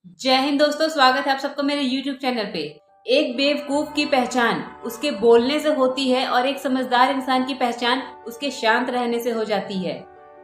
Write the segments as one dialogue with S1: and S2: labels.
S1: जय हिंद दोस्तों, स्वागत है आप सबका मेरे YouTube चैनल पे। एक बेवकूफ की पहचान उसके बोलने से होती है और एक समझदार इंसान की पहचान उसके शांत रहने से हो जाती है।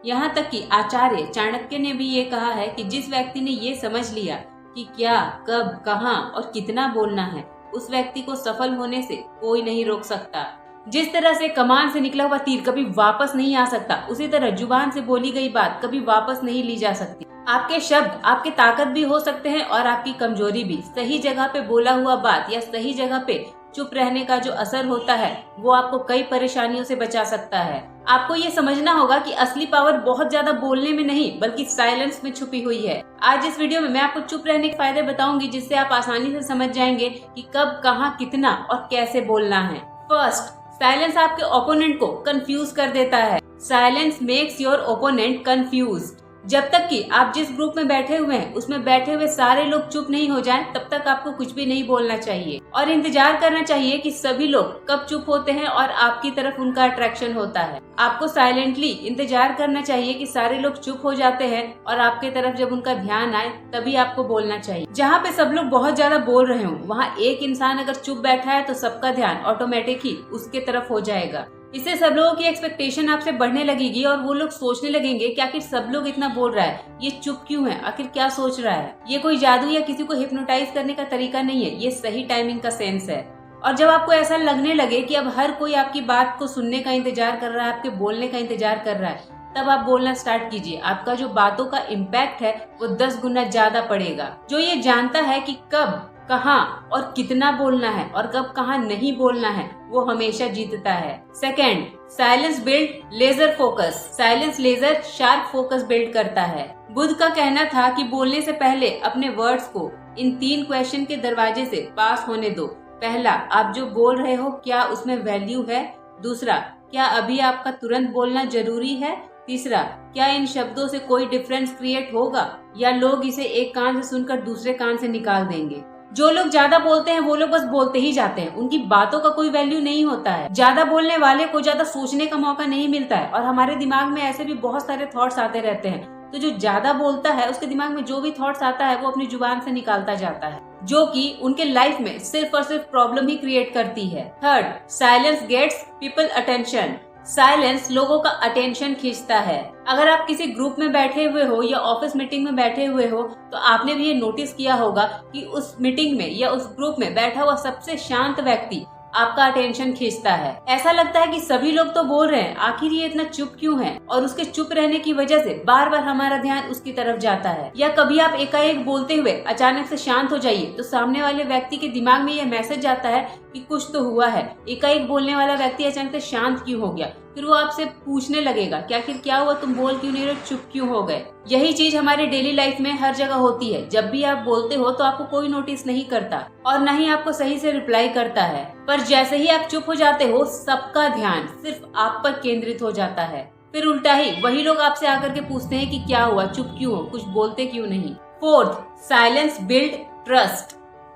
S1: यहाँ तक कि आचार्य चाणक्य ने भी ये कहा है कि जिस व्यक्ति ने ये समझ लिया कि क्या, कब, कहाँ और कितना बोलना है, उस व्यक्ति को सफल होने से कोई नहीं रोक सकता। जिस तरह से कमान से निकला हुआ तीर कभी वापस नहीं आ सकता, उसी तरह जुबान से बोली गई बात कभी वापस नहीं ली जा सकती। आपके शब्द आपकी ताकत भी हो सकते हैं और आपकी कमजोरी भी। सही जगह पे बोला हुआ बात या सही जगह पे चुप रहने का जो असर होता है वो आपको कई परेशानियों से बचा सकता है। आपको ये समझना होगा कि असली पावर बहुत ज्यादा बोलने में नहीं बल्कि साइलेंस में छुपी हुई है। आज इस वीडियो में मैं आपको चुप रहने के फायदे बताऊंगी, जिससे आप आसानी से समझ जाएंगे कि कब, कहाँ, कितना और कैसे बोलना है। फर्स्ट, साइलेंस आपके ओपोनेंट को कंफ्यूज कर देता है। Silence makes your opponent confuse. जब तक कि आप जिस ग्रुप में बैठे हुए हैं उसमें बैठे हुए सारे लोग चुप नहीं हो जाएं, तब तक आपको कुछ भी नहीं बोलना चाहिए और इंतजार करना चाहिए कि सभी लोग कब चुप होते हैं और आपकी तरफ उनका अट्रैक्शन होता है। आपको साइलेंटली इंतजार करना चाहिए कि सारे लोग चुप हो जाते हैं और आपके तरफ जब उनका ध्यान आए तभी आपको बोलना चाहिए। जहाँ पे सब लोग बहुत ज्यादा बोल रहे हों, वहाँ एक इंसान अगर चुप बैठा है तो सबका ध्यान ऑटोमेटिक ही उसके तरफ हो जाएगा। इससे सब लोगों की एक्सपेक्टेशन आपसे बढ़ने लगेगी और वो लोग सोचने लगेंगे कि आखिर सब लोग इतना बोल रहा है, ये चुप क्यों है, आखिर क्या सोच रहा है। ये कोई जादू या किसी को हिप्नोटाइज करने का तरीका नहीं है, ये सही टाइमिंग का सेंस है। और जब आपको ऐसा लगने लगे कि अब हर कोई आपकी बात को सुनने का इंतजार कर रहा है, आपके बोलने का इंतजार कर रहा है, तब आप बोलना स्टार्ट कीजिए। आपका जो बातों का इम्पैक्ट है वो 10 गुना ज्यादा पड़ेगा। जो ये जानता है कि कब, कहाँ और कितना बोलना है और कब कहाँ नहीं बोलना है, वो हमेशा जीतता है। Second, silence build laser focus. Silence laser sharp focus build करता है। बुद्ध का कहना था कि बोलने से पहले अपने वर्ड्स को इन 3 क्वेश्चन के दरवाजे से पास होने दो। पहला, आप जो बोल रहे हो क्या उसमें वैल्यू है। दूसरा, क्या अभी आपका तुरंत बोलना जरूरी है। तीसरा, क्या इन शब्दों से कोई डिफरेंस क्रिएट होगा या लोग इसे एक कान से सुनकर दूसरे कान से निकाल देंगे। जो लोग ज्यादा बोलते हैं वो लोग बस बोलते ही जाते हैं, उनकी बातों का कोई वैल्यू नहीं होता है। ज्यादा बोलने वाले को ज्यादा सोचने का मौका नहीं मिलता है और हमारे दिमाग में ऐसे भी बहुत सारे थॉट्स आते रहते हैं। तो जो ज्यादा बोलता है उसके दिमाग में जो भी थॉट्स आता है वो अपनी जुबान से निकालता जाता है, जो कि उनके लाइफ में सिर्फ और सिर्फ प्रॉब्लम ही क्रिएट करती है। Third, silence gets people attention. Silence लोगों का अटेंशन खींचता है। अगर आप किसी ग्रुप में बैठे हुए हो या ऑफिस मीटिंग में बैठे हुए हो तो आपने भी ये नोटिस किया होगा कि उस मीटिंग में या उस ग्रुप में बैठा हुआ सबसे शांत व्यक्ति आपका अटेंशन खींचता है। ऐसा लगता है कि सभी लोग तो बोल रहे हैं, आखिर ये इतना चुप क्यों है, और उसके चुप रहने की वजह से बार बार हमारा ध्यान उसकी तरफ जाता है। या कभी आप एकाएक बोलते हुए अचानक से शांत हो जाइए तो सामने वाले व्यक्ति के दिमाग में यह मैसेज जाता है कि कुछ तो हुआ है। एकाएक बोलने वाला व्यक्ति अचानक से शांत क्यों हो गया, फिर वो आपसे पूछने लगेगा कि आखिर क्या हुआ, तुम बोल क्यों नहीं रहे, चुप क्यों हो गए। यही चीज हमारे डेली लाइफ में हर जगह होती है। जब भी आप बोलते हो तो आपको कोई नोटिस नहीं करता और न ही आपको सही से रिप्लाई करता है, पर जैसे ही आप चुप हो जाते हो सबका ध्यान सिर्फ आप पर केंद्रित हो जाता है। फिर उल्टा ही वही लोग आपसे आकर के पूछते हैं कि क्या हुआ, चुप क्यों हो, कुछ बोलते क्यों नहीं। Fourth, silence build trust.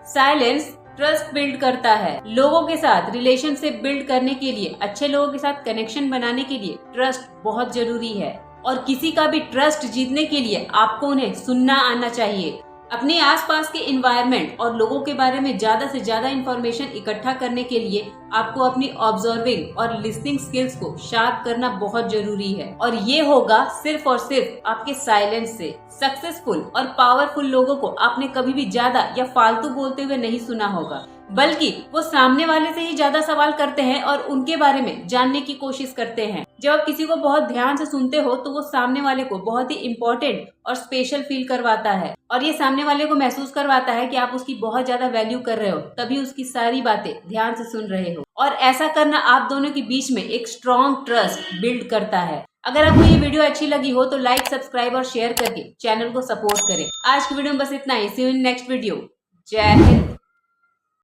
S1: Silence trust build करता है। लोगों के साथ रिलेशनशिप बिल्ड करने के लिए, अच्छे लोगों के साथ कनेक्शन बनाने के लिए ट्रस्ट बहुत जरूरी है। और किसी का भी ट्रस्ट जीतने के लिए आपको उन्हें सुनना आना चाहिए। अपने आसपास के एनवायरनमेंट और लोगों के बारे में ज्यादा से ज्यादा इंफॉर्मेशन इकट्ठा करने के लिए आपको अपनी ऑब्जर्विंग और लिसनिंग स्किल्स को शार्प करना बहुत जरूरी है। और ये होगा सिर्फ और सिर्फ आपके साइलेंस से। सक्सेसफुल और पावरफुल लोगों को आपने कभी भी ज्यादा या फालतू बोलते हुए नहीं सुना होगा, बल्कि वो सामने वाले से ही ज्यादा सवाल करते हैं और उनके बारे में जानने की कोशिश करते हैं। जब आप किसी को बहुत ध्यान से सुनते हो तो वो सामने वाले को बहुत ही इम्पोर्टेंट और स्पेशल फील करवाता है और ये सामने वाले को महसूस करवाता है कि आप उसकी बहुत ज्यादा वैल्यू कर रहे हो, तभी उसकी सारी बातें ध्यान से सुन रहे हो। और ऐसा करना आप दोनों के बीच में एक स्ट्रॉन्ग ट्रस्ट बिल्ड करता है। अगर आपको ये वीडियो अच्छी लगी हो तो लाइक, सब्सक्राइब और शेयर करके चैनल को सपोर्ट करें। आज की वीडियो में बस इतना ही। सी यू इन नेक्स्ट वीडियो। जय हिंद।